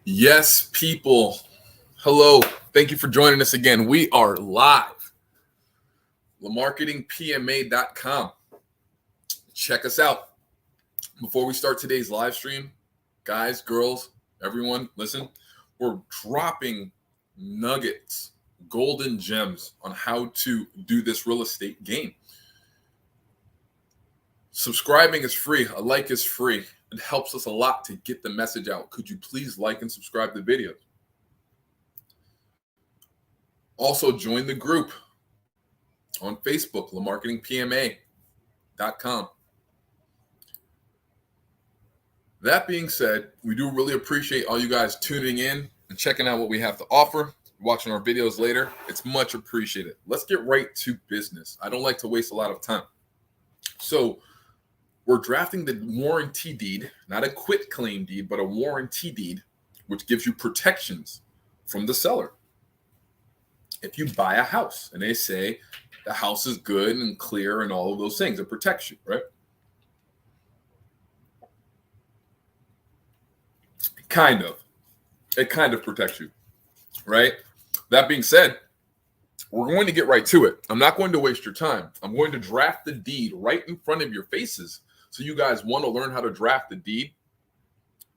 Yes, people. Hello. Thank you for joining us again. We are live. LaMarketingPMA.com. Check us out. Before we start today's live stream, guys, girls, everyone, listen. We're dropping nuggets, golden gems on how to do this real estate game. Subscribing is free. A like is free. It helps us a lot to get the message out. Could you please like and subscribe to the videos? Also, join the group on Facebook, LaMarketingPMA.com. That being said, we do really appreciate all you guys tuning in and checking out what we have to offer, watching our videos later. It's much appreciated. Let's get right to business. I don't like to waste a lot of time. So we're drafting the warranty deed, not a quit claim deed, but a warranty deed, which gives you protections from the seller. If you buy a house and they say the house is good and clear and all of those things, it protects you, right? It kind of protects you, right? That being said, we're going to get right to it. I'm not going to waste your time. I'm going to draft the deed right in front of your faces. So you guys want to learn how to draft the deed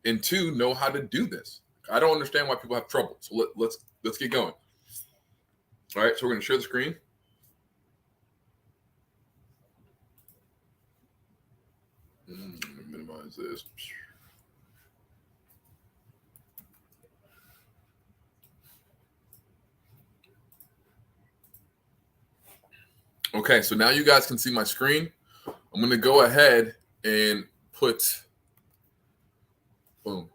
and two, know how to do this. I don't understand why people have trouble. So let's get going. All right, so we're going to share the screen. Let me minimize this. Okay, so now you guys can see my screen. I'm going to go ahead and put, boom.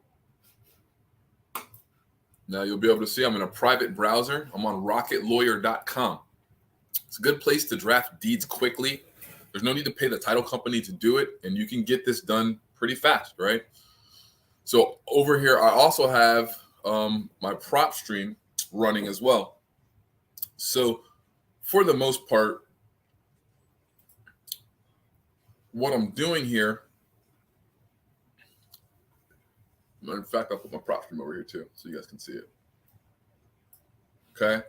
Now you'll be able to see I'm in a private browser. I'm on rocketlawyer.com. It's a good place to draft deeds quickly. There's no need to pay the title company to do it, and you can get this done pretty fast, right? So over here, I also have my prop stream running as well. So for the most part, what I'm doing here, in fact, I'll put my prop stream over here too, so you guys can see it. Okay.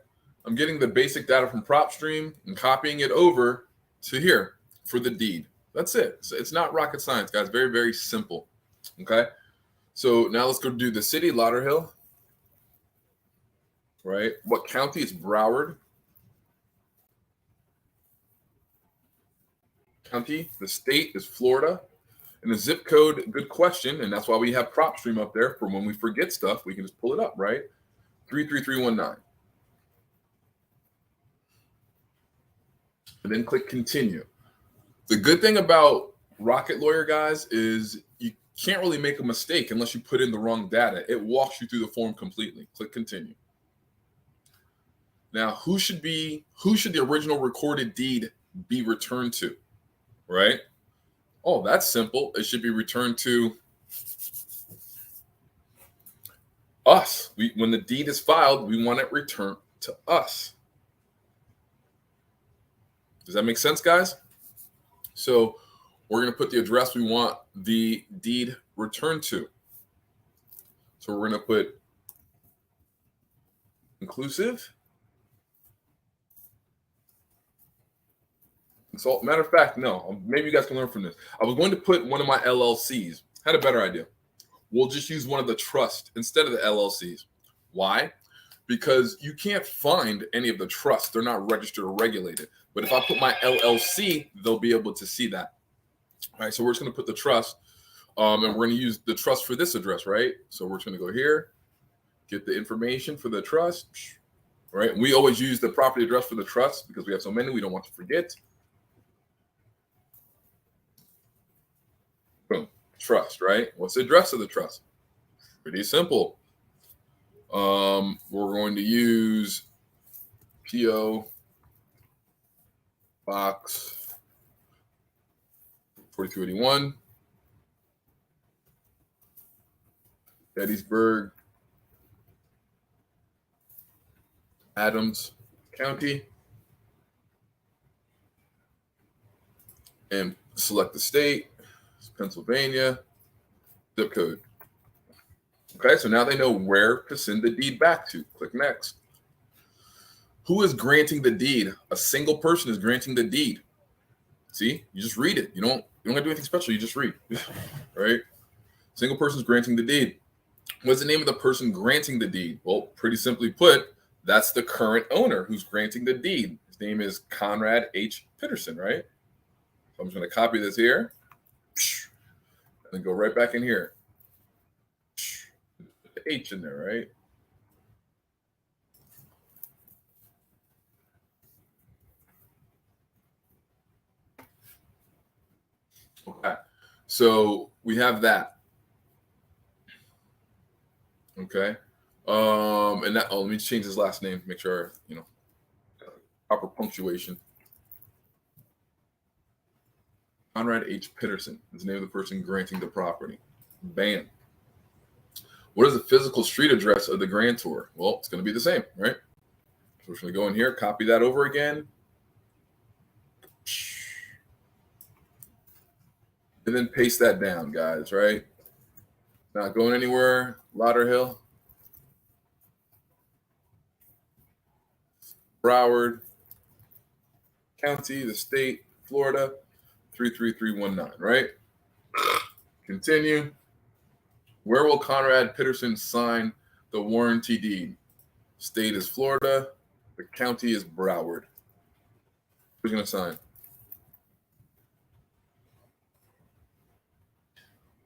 I'm getting the basic data from prop stream and copying it over to here for the deed. That's it. So it's not rocket science, guys. Very, very simple. Okay. So now let's go do the city, Lauderhill. Right. What county? It's Broward County. The state is Florida. And the zip code, good question. And that's why we have prop stream up there for when we forget stuff. We can just pull it up, right? 33319. And then click continue. The good thing about Rocket Lawyer, guys, is you can't really make a mistake unless you put in the wrong data. It walks you through the form completely. Click continue. Now, who should the original recorded deed be returned to, right? Oh, that's simple. It should be returned to us. When the deed is filed, we want it returned to us. Does that make sense, guys? So we're going to put the address we want the deed returned to. So we're going to put inclusive. So, matter of fact, no, maybe you guys can learn from this. I was going to put one of my LLCs. Had a better idea. We'll just use one of the trust instead of the LLCs. Why? Because you can't find any of the trusts. They're not registered or regulated. But if I put my LLC, they'll be able to see that. All right, so we're just going to put the trust, and we're going to use the trust for this address, right? So we're just going to go here, get the information for the trust, right? We always use the property address for the trust because we have so many, we don't want to forget. Boom, trust, right? What's the address of the trust? Pretty simple. We're going to use PO Box 4281, Gettysburg, Adams County, and select the state, Pennsylvania, zip code. Okay, so now they know where to send the deed back to. Click next. Who is granting the deed? A single person is granting the deed. See, you just read it. You don't have to do anything special. You just read, right? Single person is granting the deed. What's the name of the person granting the deed? Well, pretty simply put, that's the current owner who's granting the deed. His name is Conrad H. Peterson, right? So I'm just going to copy this here and then go right back in here. Put the H in there, right? Okay, so we have that. Okay, and that. Oh, let me change his last name. Make sure proper punctuation. Conrad H. Peterson is the name of the person granting the property. Bam. What is the physical street address of the grantor? Well, it's going to be the same, right? So we're going to go in here, copy that over again. And then paste that down, guys, right? Not going anywhere. Lauderhill. Broward. County, the state, Florida, 33319, right? Continue. Where will Conrad Peterson sign the warranty deed? State is Florida. The county is Broward. Who's going to sign?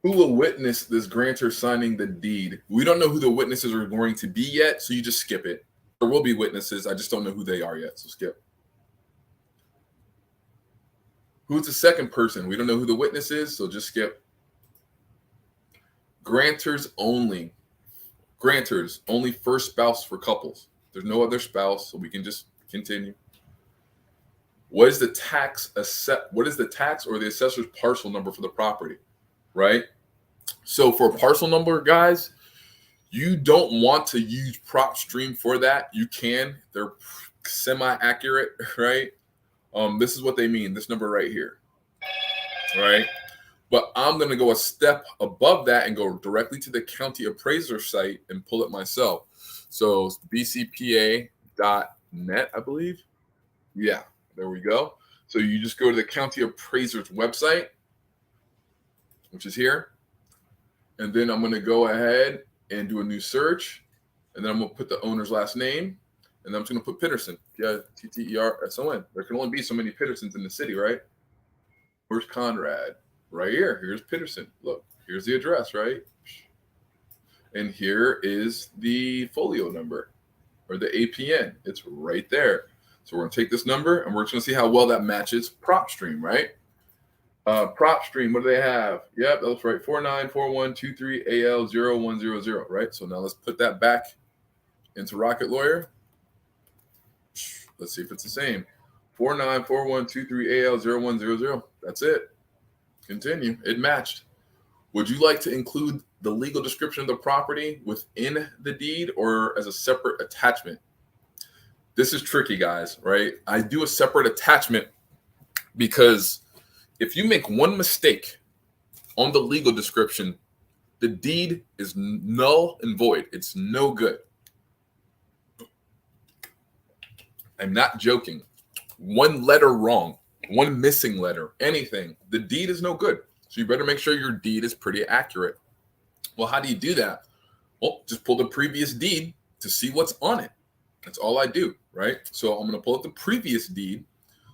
Who will witness this grantor signing the deed? We don't know who the witnesses are going to be yet, so you just skip it. There will be witnesses. I just don't know who they are yet, so skip. Who's the second person? We don't know who the witness is, so just skip. Grantors only. Grantors only first spouse for couples. There's no other spouse, so we can just continue. What is the tax or the assessor's parcel number for the property? Right? So for parcel number, guys, you don't want to use PropStream for that. You can. They're semi-accurate, right? This is what they mean. This number right here, right? But I'm going to go a step above that and go directly to the county appraiser site and pull it myself. So bcpa.net, I believe. Yeah, there we go. So you just go to the county appraiser's website, which is here. And then I'm going to go ahead and do a new search. And then I'm going to put the owner's last name. And then I'm just going to put Peterson. Yeah, Tterson. There can only be so many Petersons in the city, right? Where's Conrad? Right here. Here's Peterson. Look, here's the address, right? And here is the folio number or the APN. It's right there. So we're going to take this number and we're just going to see how well that matches PropStream, right? PropStream, what do they have? Yep, that's right. 494123AL0100, right? So now let's put that back into Rocket Lawyer. Let's see if it's the same. 494123AL0100. That's it. Continue. It matched. Would you like to include the legal description of the property within the deed or as a separate attachment? This is tricky, guys, right? I do a separate attachment because if you make one mistake on the legal description, the deed is null and void. It's no good. I'm not joking. One letter wrong, one missing letter, anything, the deed is no good. So you better make sure your deed is pretty accurate. Well, how do you do that? Well, just pull the previous deed to see what's on it. That's all I do, right? So I'm going to pull up the previous deed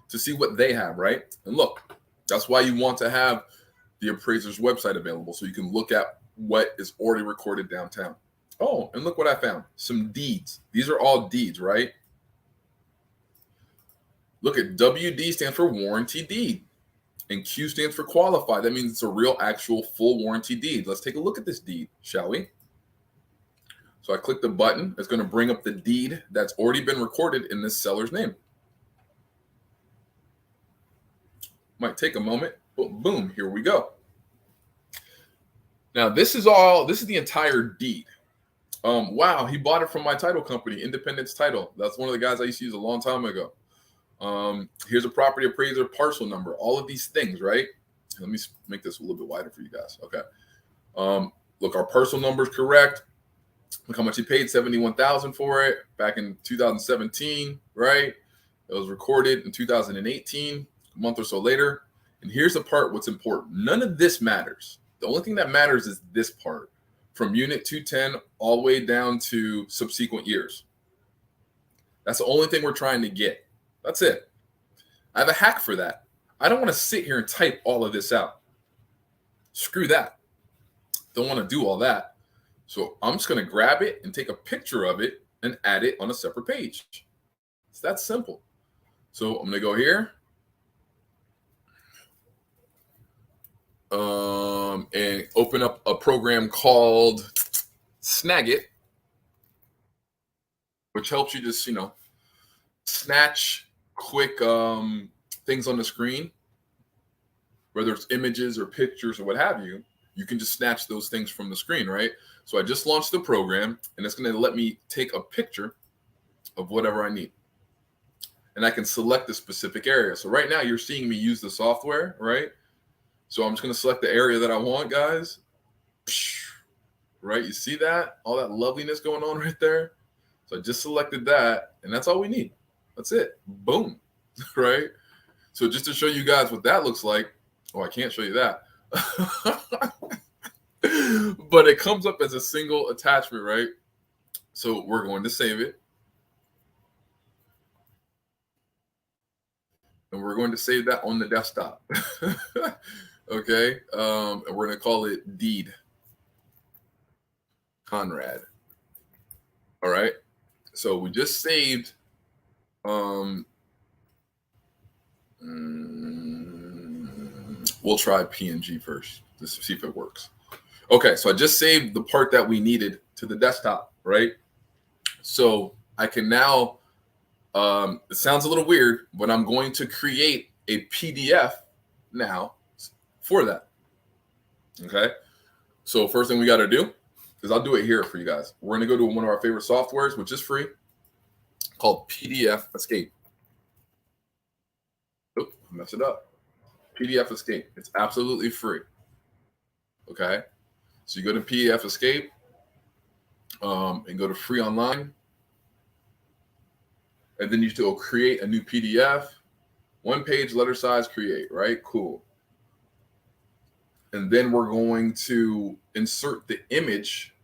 to see what they have, right? And look, that's why you want to have the appraiser's website available so you can look at what is already recorded downtown. Oh, and look what I found. Some deeds. These are all deeds, right? Look at WD stands for warranty deed. And Q stands for qualified. That means it's a real, actual, full warranty deed. Let's take a look at this deed, shall we? So I click the button. It's going to bring up the deed that's already been recorded in this seller's name. Might take a moment, but boom, here we go. Now, this is the entire deed. Wow, he bought it from my title company, Independence Title. That's one of the guys I used to use a long time ago. Here's a property appraiser parcel number, all of these things, right? Let me make this a little bit wider for you guys. Okay. Look, our parcel number is correct. Look how much he paid, $71,000 for it back in 2017, right? It was recorded in 2018, a month or so later. And here's the part what's important. None of this matters. The only thing that matters is this part, from unit 210 all the way down to subsequent years. That's the only thing we're trying to get. That's it. I have a hack for that. I don't want to sit here and type all of this out. Screw that. Don't want to do all that. So I'm just going to grab it and take a picture of it and add it on a separate page. It's that simple. So I'm going to go here. And open up a program called Snagit, which helps you just, snatch quick things on the screen, whether it's images or pictures or what have you. You can just snatch those things from the screen, right? So I just launched the program, and it's going to let me take a picture of whatever I need. And I can select the specific area. So right now you're seeing me use the software, right? So I'm just going to select the area that I want, guys. Right? You see that? All that loveliness going on right there. So I just selected that, and that's all we need. That's it. Boom. Right? So just to show you guys what that looks like. Oh, I can't show you that. But it comes up as a single attachment, right? So we're going to save it. And we're going to save that on the desktop. Okay. And we're going to call it Deed. Conrad. All right. So we just saved we'll try PNG first to see if it works. Okay, so I just saved the part that we needed to the desktop, right? So I can now, it sounds a little weird, but I'm going to create a PDF now for that. Okay, so first thing we got to do is I'll do it here for you guys. We're going to go to one of our favorite softwares, which is free, called PDF Escape. Oop, I messed it up. PDF Escape. It's absolutely free. Okay, so you go to PDF Escape and go to free online, and then you still create a new PDF, 1 page, letter size, create. Right, cool. And then we're going to insert the image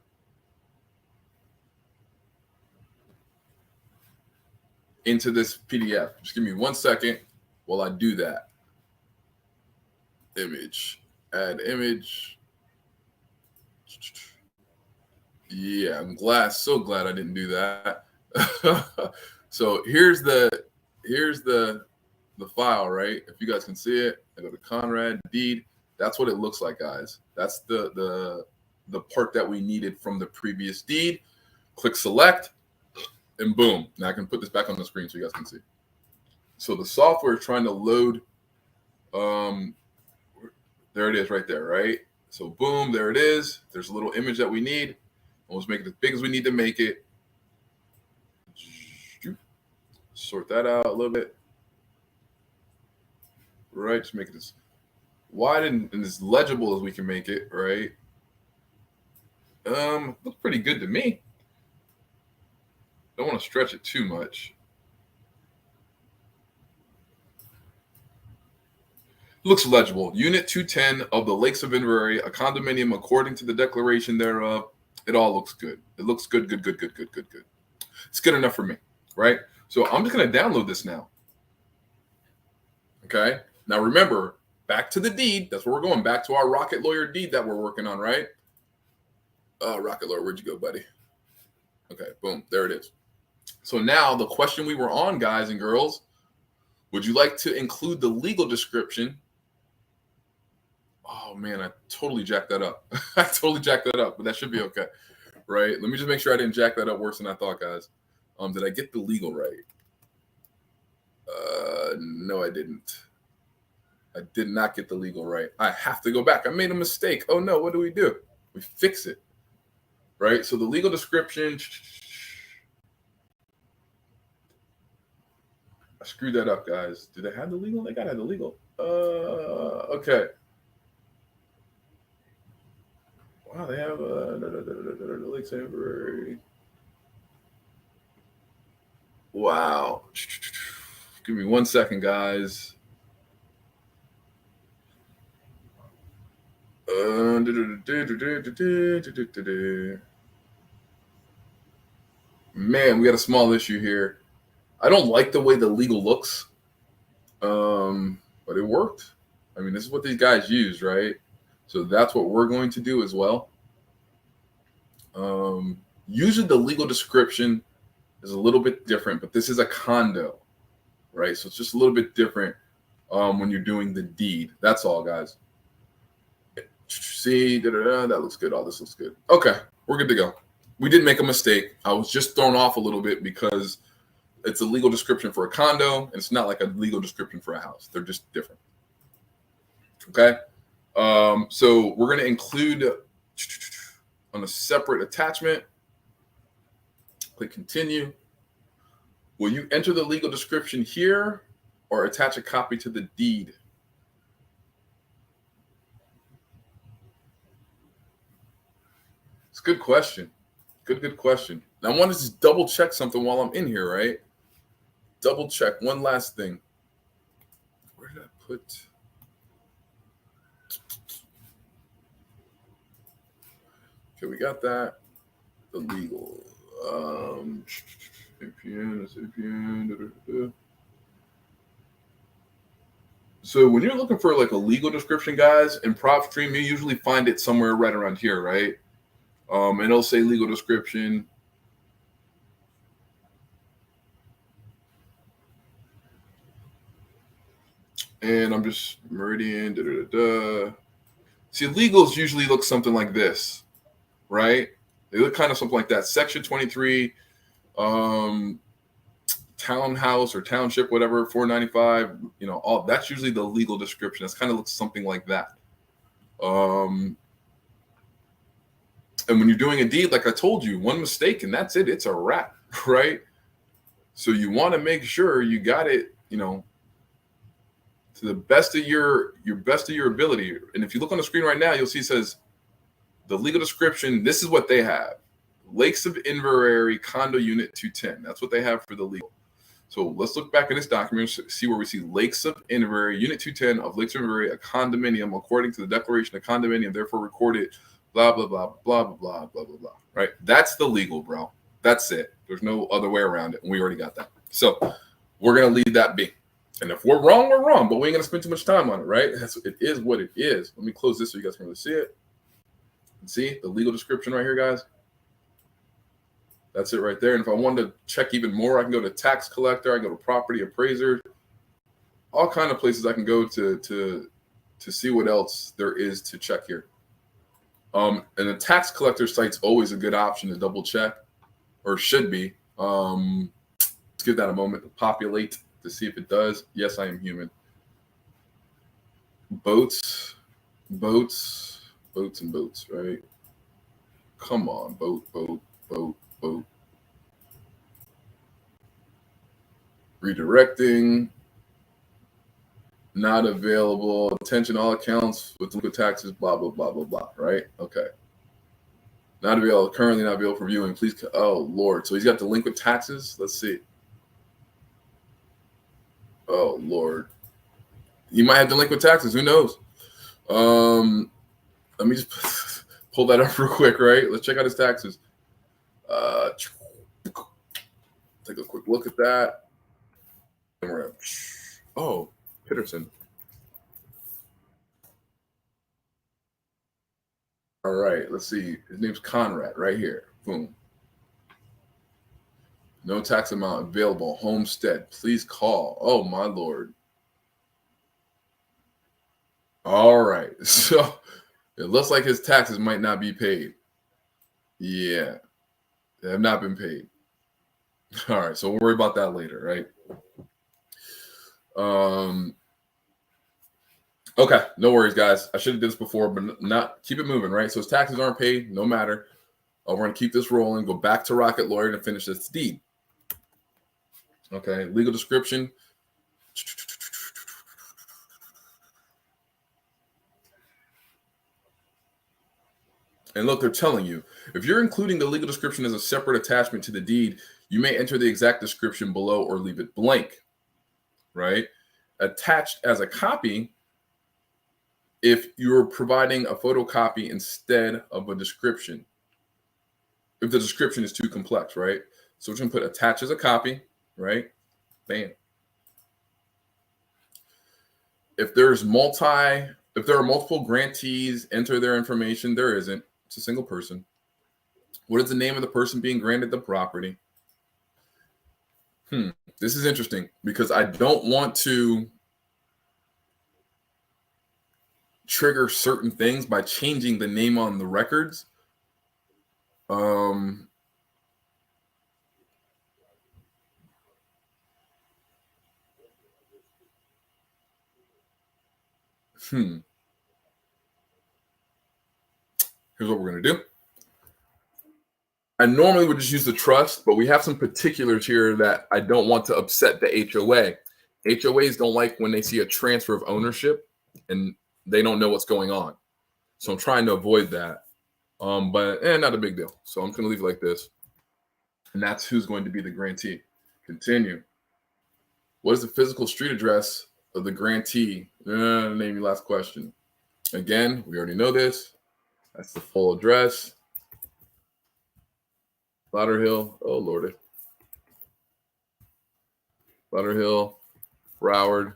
into this PDF. Just give me 1 second while I do that. Image, add image. Yeah, so glad I didn't do that. So here's the file, right? If you guys can see it, I go to Conrad Deed. That's what it looks like, guys. That's the part that we needed from the previous deed. Click select, and boom. Now I can put this back on the screen so you guys can see. So the software is trying to load. There it is right there, right? So boom, there it is. There's a little image that we need. Let's make it as big as we need to make it. Sort that out a little bit. Right, just make it as wide and as legible as we can make it, right? Looks pretty good to me. Don't want to stretch it too much. Looks legible. Unit 210 of the Lakes of Inverary, a condominium according to the declaration thereof. It all looks good. It looks good. It's good enough for me, right? So I'm just going to download this now. Okay. Now remember, back to the deed. That's where we're going. Back to our Rocket Lawyer deed that we're working on, right? Rocket Lawyer, where'd you go, buddy? Okay, boom. There it is. So now the question we were on, guys and girls, would you like to include the legal description? Oh, man, I totally jacked that up. But that should be okay, right? Let me just make sure I didn't jack that up worse than I thought, guys. Did I get the legal right? No, I didn't. I did not get the legal right. I have to go back. I made a mistake. Oh, no, what do? We fix it, right? So the legal description, I screwed that up, guys. Did I have the legal? They got to have the legal. Okay. Wow, they have the Lakes Inventory. Wow. Give me 1 second, guys. Man, we got a small issue here. I don't like the way the legal looks, but it worked. I mean, this is what these guys use, right? So that's what we're going to do as well. Usually the legal description is a little bit different, but this is a condo, right? So it's just a little bit different when you're doing the deed. That's all, guys. See, that looks good. All this looks good. Okay, we're good to go. We did make a mistake. I was just thrown off a little bit because it's a legal description for a condo, and it's not like a legal description for a house. They're just different. Okay, so we're going to include on a separate attachment. Click continue. Will you enter the legal description here or attach a copy to the deed? It's a good question. Good question. Now, I want to just double check something while I'm in here, right? Double check. One last thing. Where did I put? Okay, we got that. The legal. APN. So when you're looking for like a legal description, guys, in PropStream, you usually find it somewhere right around here, right? And it'll say legal description. And I'm just meridian. See, legals usually look something like this, right? They look kind of something like that. Section 23, townhouse or township, whatever, 495. All that's usually the legal description. That's kind of looks something like that. And when you're doing a deed, like I told you, one mistake and that's it. It's a wrap, right? So you want to make sure you got it, to the best of your ability. And if you look on the screen right now, you'll see it says the legal description. This is what they have: Lakes of Inverary Condo Unit 210. That's what they have for the legal. So let's look back in this document, see where we see Lakes of Inverary Unit 210 of Lakes of Inverary, a condominium according to the declaration of condominium, therefore recorded. Blah, blah, blah, blah, blah, blah, blah, blah, blah, right? That's the legal, bro. That's it. There's no other way around it. And we already got that. So we're going to leave that be. And if we're wrong, we're wrong. But we ain't going to spend too much time on it, right? It is what it is. Let me close this so you guys can really see it. See the legal description right here, guys? That's it right there. And if I wanted to check even more, I can go to tax collector. I go to property appraiser. All kind of places I can go to see what else there is to check here. And the tax collector site's always a good option to double check, or should be. Let's give that a moment to populate to see if it does. Yes, I am human. Boats, and boats, right? Come on, boat. Redirecting. Not available. Attention all accounts with liquid taxes, blah, blah, blah, blah, blah, right? Okay. Not available. Currently not available for viewing. Please. Oh, Lord. So he's got delinquent taxes. Let's see. Oh, Lord. He might have delinquent taxes. Who knows? Let me just pull that up real quick, right? Let's check out his taxes. Take a quick look at that. And we're at, oh, Peterson. All right, let's see. His name's Conrad right here. Boom. No tax amount available. Homestead. Please call. Oh, my Lord. All right. So it looks like his taxes might not be paid. Yeah. They have not been paid. All right. So we'll worry about that later, right? Okay. No worries, guys. I should have did this before, but not keep it moving, right? So his taxes aren't paid. No matter. We're going to keep this rolling. Go back to Rocket Lawyer to finish this deed. Okay. Legal description. And look, they're telling you, if you're including the legal description as a separate attachment to the deed, you may enter the exact description below or leave it blank, right? Attached as a copy, if you're providing a photocopy instead of a description, if the description is too complex, right? So we're going to put attach as a copy, right? Bam. If there are multiple grantees, enter their information. There isn't. It's a single person. What is the name of the person being granted the property? This is interesting because I don't want to trigger certain things by changing the name on the records. Here's what we're going to do. I normally would just use the trust, but we have some particulars here that I don't want to upset the HOA. HOAs don't like when they see a transfer of ownership and they don't know what's going on. So I'm trying to avoid that. But not a big deal. So I'm going to leave it like this. And that's who's going to be the grantee. Continue. What is the physical street address of the grantee? Name your last question. Again, we already know this. That's the full address. Lauderhill. Oh, Lordy. Lauderhill, Broward,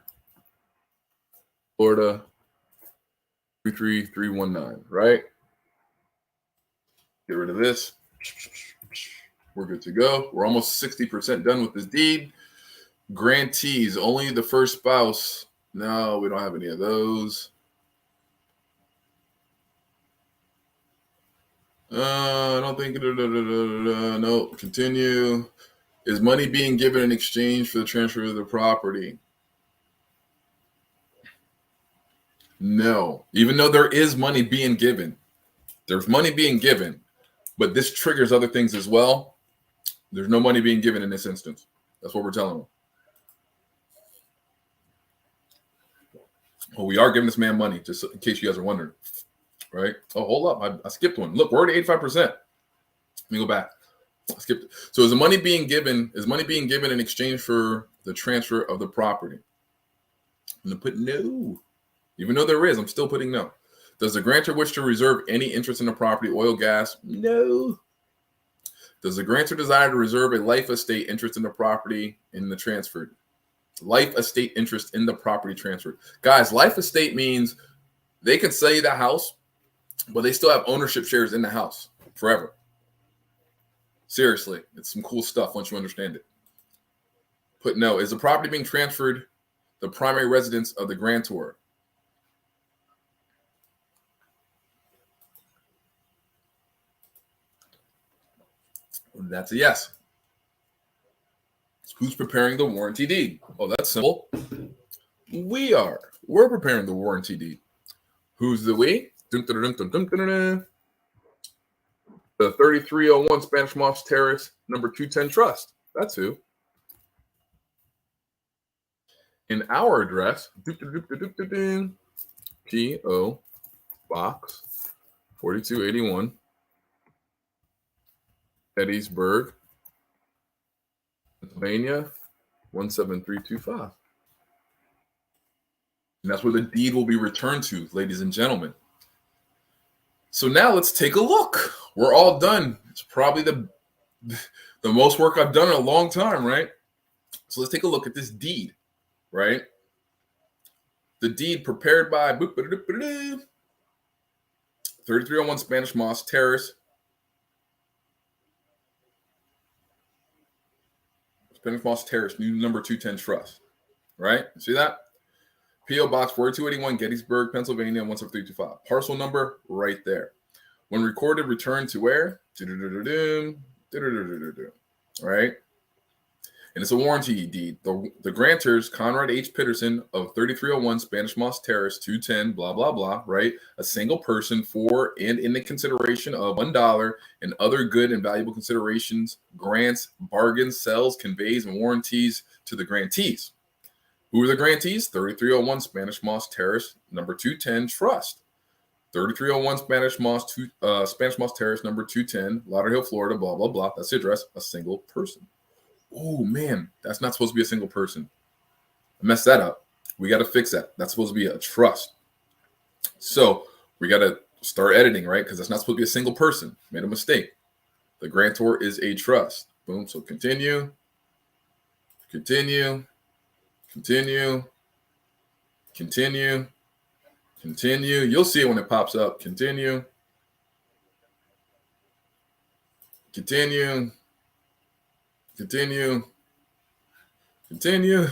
Florida, 33319, right? Get rid of this. We're good to go. We're almost 60% done with this deed. Grantees, only the first spouse. No, we don't have any of those. I don't think. No, continue. Is money being given in exchange for the transfer of the property? No. Even though there is money being given, there's money being given, but this triggers other things as well. There's no money being given in this instance. That's what we're telling them. Well, we are giving this man money, just in case you guys are wondering. Right? Oh, hold up. I skipped one. Look, we're already 85%. Let me go back. I skipped it. So is money being given in exchange for the transfer of the property? I'm going to put no. Even though there is, I'm still putting no. Does the grantor wish to reserve any interest in the property, oil, gas? No. Does the grantor desire to reserve a life estate interest in the property in the transferred? Life estate interest in the property transferred. Guys, life estate means they can sell you the house, but they still have ownership shares in the house forever. Seriously, it's some cool stuff once you understand it. Put no. Is the property being transferred the primary residence of the grantor? That's a yes. Who's preparing the warranty deed? Oh, that's simple. We are. We're preparing the warranty deed. Who's the we? The 3301 Spanish Moss Terrace, number 210 Trust. That's who. In our address, P.O. Box 4281, Gettysburg, Pennsylvania, 17325. And that's where the deed will be returned to, ladies and gentlemen. So now let's take a look. We're all done. It's probably the most work I've done in a long time, right? So let's take a look at this deed, right? The deed prepared by 3301 Spanish Moss Terrace. Spanish Moss Terrace, new number 210 Trust, right? See that? P.O. Box 4281, Gettysburg, Pennsylvania, 17325. Parcel number right there. When recorded, returned to where? Right? And it's a warranty deed. The grantors, Conrad H. Pitterson of 3301 Spanish Moss Terrace, 210, blah, blah, blah, right? A single person for and in the consideration of $1 and other good and valuable considerations, grants, bargains, sells, conveys, and warranties to the grantees. Who are the grantees? 3301 Spanish Moss Terrace, number 210 Trust. 3301 Spanish Moss Terrace, number 210, Lauderhill, Florida, blah, blah, blah. That's the address, a single person. Oh, man, that's not supposed to be a single person. I messed that up. We got to fix that. That's supposed to be a trust. So we got to start editing, right? Because that's not supposed to be a single person. Made a mistake. The grantor is a trust. Boom. So continue. Continue. Continue. Continue. Continue. You'll see it when it pops up. Continue. Continue. Continue. Continue.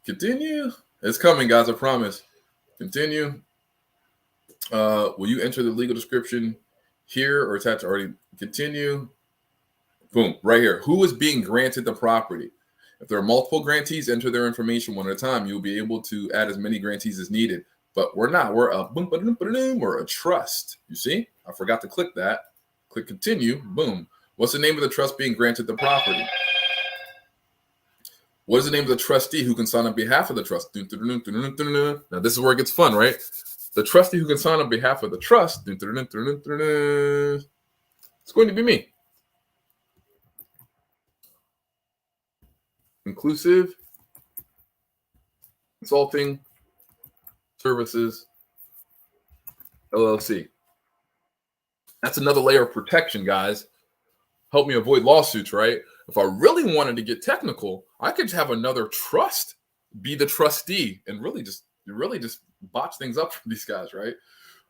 Continue. It's coming, guys. I promise. Continue. Will you enter the legal description here or attach already? Continue. Boom. Right here. Who is being granted the property? If there are multiple grantees, enter their information one at a time. You'll be able to add as many grantees as needed. But we're not. We're a trust. You see? I forgot to click that. Click continue. Boom. What's the name of the trust being granted the property? What is the name of the trustee who can sign on behalf of the trust? Now, this is where it gets fun, right? The trustee who can sign on behalf of the trust, it's going to be me. Inclusive Consulting Services, LLC. That's another layer of protection, guys. Help me avoid lawsuits, right? If I really wanted to get technical, I could have another trust be the trustee and really just botch things up for these guys, right?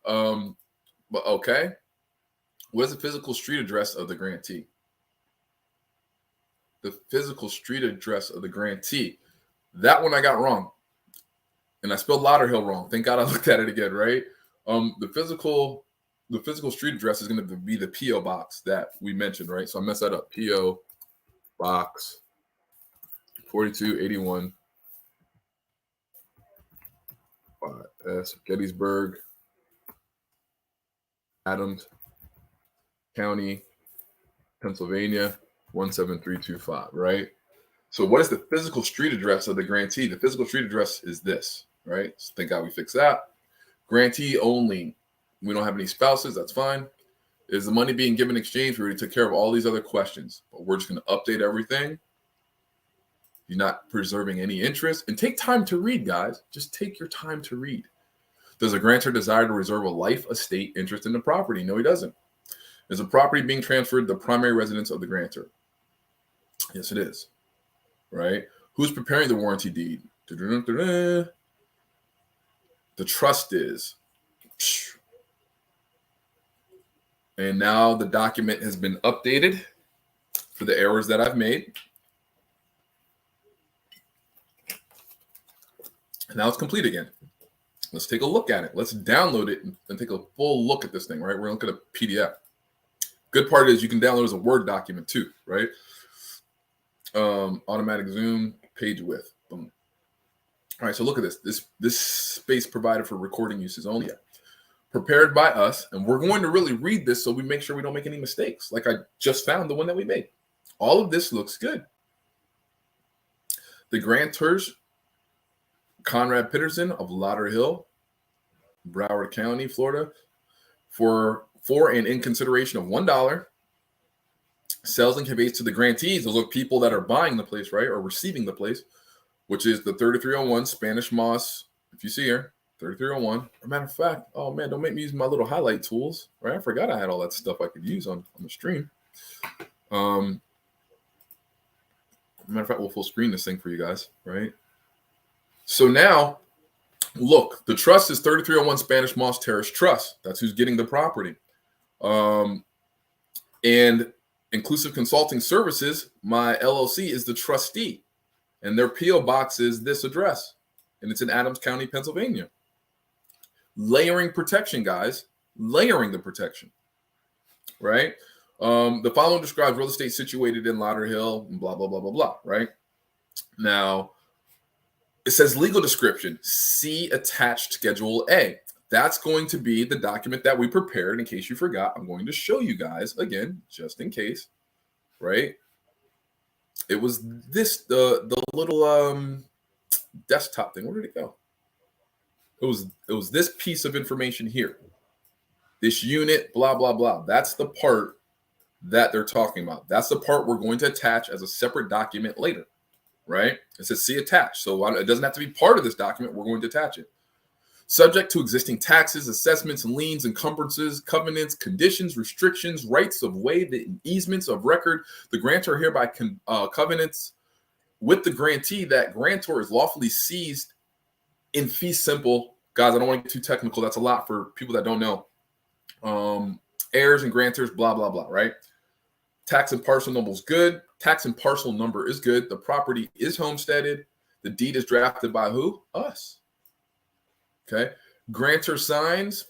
But okay. What is the physical street address of the grantee? The physical street address of the grantee. That one I got wrong. And I spelled Lauderhill wrong. Thank God I looked at it again, right? The physical street address is going to be the P.O. box that we mentioned, right? So I messed that up. P.O. box 4281 S, Gettysburg, Adams County, Pennsylvania, 17325, right? So what is the physical street address of the grantee? The physical street address is this, right? So thank God we fixed that. Grantee only. We don't have any spouses. That's fine. Is the money being given in exchange? We already took care of all these other questions, but we're just going to update everything. You're not preserving any interest. And take time to read, guys. Just take your time to read. Does a grantor desire to reserve a life estate interest in the property? No, he doesn't. Is the property being transferred to the primary residence of the grantor? Yes, it is. Right? Who's preparing the warranty deed? The trust is. And now the document has been updated for the errors that I've made. And now it's complete again. Let's take a look at it. Let's download it and take a full look at this thing, right? We're looking at a PDF. Good part is you can download it as a Word document too, right? Automatic zoom, page width, boom. All right, so look at this. This space provided for recording use is only prepared by us, and we're going to really read this so we make sure we don't make any mistakes. Like I just found the one that we made. All of this looks good. The grantors, Conrad Peterson of Lauderhill, Broward County, Florida, for and in consideration of $1, sells and conveys to the grantees. Those are people that are buying the place, right, or receiving the place, which is the 3301 Spanish Moss. If you see here, 3301. As a matter of fact, oh man, don't make me use my little highlight tools, right? I forgot I had all that stuff I could use on the stream. Matter of fact, we'll full screen this thing for you guys, right? So now, look, the trust is 3301 Spanish Moss Terrace Trust. That's who's getting the property. And Inclusive Consulting Services, my LLC, is the trustee. And their P.O. box is this address. And it's in Adams County, Pennsylvania. Layering protection, guys. Layering the protection. Right? The following describes real estate situated in Lauderhill, and blah, blah, blah, blah, blah. Right? Now, it says legal description. See attached Schedule A. That's going to be the document that we prepared. In case you forgot, I'm going to show you guys again, just in case. Right? It was this, the little desktop thing. Where did it go? It was this piece of information here. This unit, blah, blah, blah. That's the part that they're talking about. That's the part we're going to attach as a separate document later, right? It says see attached. So it doesn't have to be part of this document. We're going to attach it. Subject to existing taxes, assessments, liens, encumbrances, covenants, conditions, restrictions, rights of way, the easements of record, the grantor hereby covenants with the grantee that grantor is lawfully seized in fee simple. Guys, I don't want to get too technical. That's a lot for people that don't know. Heirs and grantors, blah, blah, blah, right? Tax and parcel number is good. Tax and parcel number is good. The property is homesteaded. The deed is drafted by who? Us. Okay. Grantor signs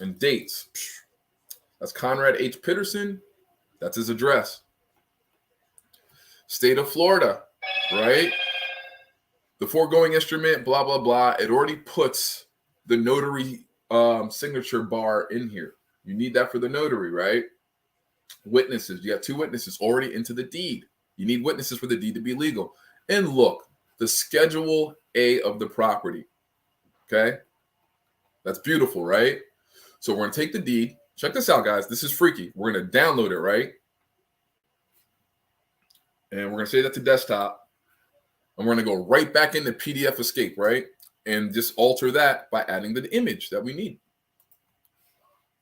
and dates. That's Conrad H. Peterson. That's his address. State of Florida, right? The foregoing instrument, blah, blah, blah. It already puts the notary signature bar in here. You need that for the notary, right? Witnesses. You got 2 witnesses already into the deed. You need witnesses for the deed to be legal. And look, the Schedule A of the property. Okay. That's beautiful, right? So we're going to take the deed. Check this out, guys. This is freaky. We're going to download it, right? And we're going to save that to desktop. And we're going to go right back into PDF Escape, right? And just alter that by adding the image that we need.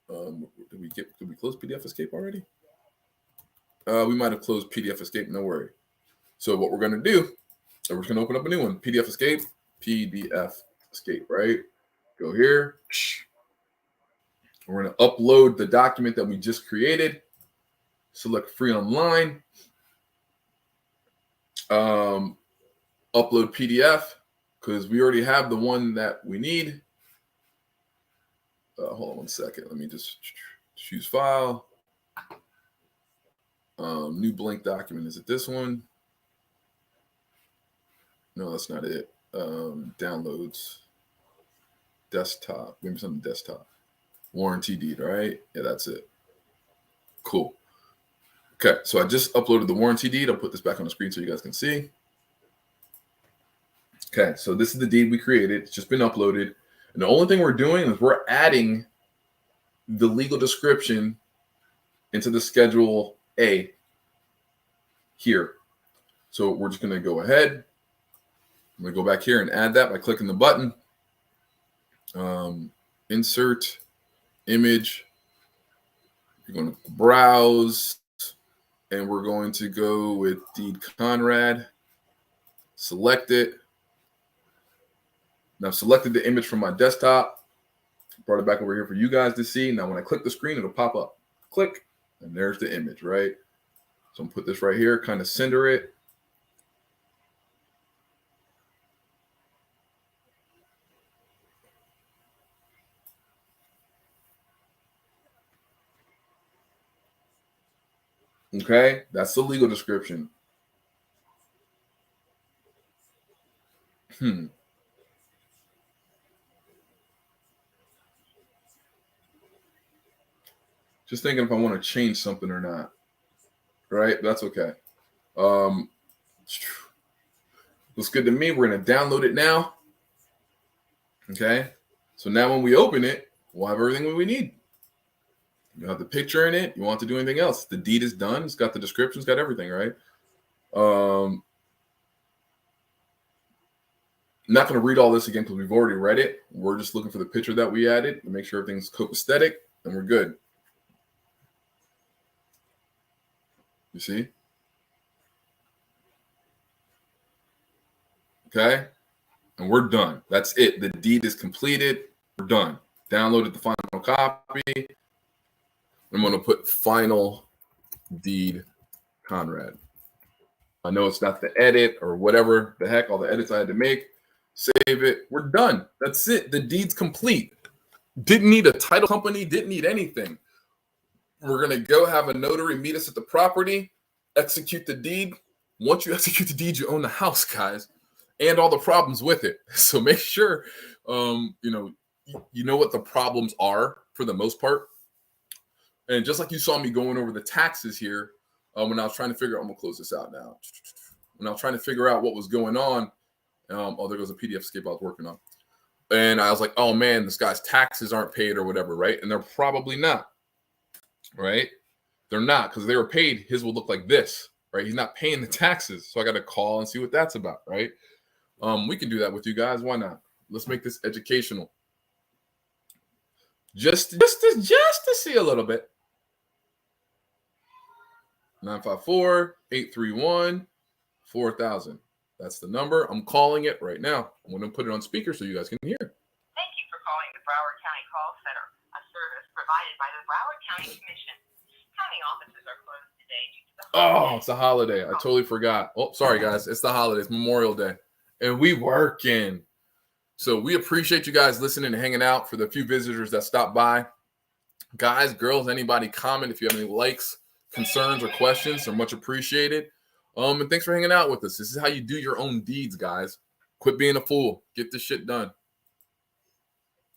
Did we close PDF Escape already? We might have closed PDF Escape. No worry. So what we're going to do, we're just going to open up a new one. PDF Escape. Escape, right? Go here. We're going to upload the document that we just created. Select free online. Upload PDF because we already have the one that we need. Hold on one second. Let me just choose file. New blank document. Is it this one? No, that's not it. Downloads. Desktop. Maybe something desktop. Warranty deed, right? Yeah, that's it. Cool. Okay, so I just uploaded the warranty deed. I'll put this back on the screen so you guys can see. Okay, so this is the deed we created. It's just been uploaded. And the only thing we're doing is we're adding the legal description into the Schedule A here. So we're just going to go ahead. I'm going to go back here and add that by clicking the button. Insert image. You're going to browse. And we're going to go with Deed Conrad. Select it. Now I've selected the image from my desktop. Brought it back over here for you guys to see. Now when I click the screen, it'll pop up. Click, and there's the image, right? So I'm gonna put this right here, kind of center it. Okay, that's the legal description. Just thinking if I want to change something or not. Right? That's okay. Looks good to me. We're going to download it now. Okay. So now when we open it, we'll have everything we need. You have the picture in it. You want to do anything else? The deed is done. It's got the description. It's got everything, right? I'm not going to read all this again because we've already read it. We're just looking for the picture that we added to make sure everything's copacetic, and we're good. You see? Okay. And we're done. That's it. The deed is completed. We're done. Downloaded the final copy. I'm going to put final deed Conrad. I know it's not the edit or whatever the heck, all the edits I had to make. Save it. We're done. That's it. The deed's complete. Didn't need a title company. Didn't need anything. We're going to go have a notary meet us at the property, execute the deed. Once you execute the deed, you own the house, guys, and all the problems with it. So make sure, you know what the problems are for the most part. And just like you saw me going over the taxes here, when I was trying to figure out, I'm going to close this out now. When I was trying to figure out what was going on, there goes a PDF escape I was working on. And I was like, oh man, this guy's taxes aren't paid or whatever, right? And they're probably not, right? They're not, because if they were paid, his will look like this, right? He's not paying the taxes. So I got to call and see what that's about, right? We can do that with you guys. Why not? Let's make this educational. Just to see a little bit. 954-831-4000. That's the number. I'm calling it right now. I'm going to put it on speaker so you guys can hear. Thank you for calling the Broward County Call Center, a service provided by the Broward County Commission. County offices are closed today due to the holiday. Oh, it's a holiday. I totally forgot. Oh, sorry, guys. It's the holidays, Memorial Day. And we working. So we appreciate you guys listening and hanging out. For the few visitors that stopped by. Guys, girls, anybody comment if you have any likes, concerns, or questions. They're much appreciated. And thanks for hanging out with us. This is how you do your own deeds, guys. Quit being a fool. Get this shit done.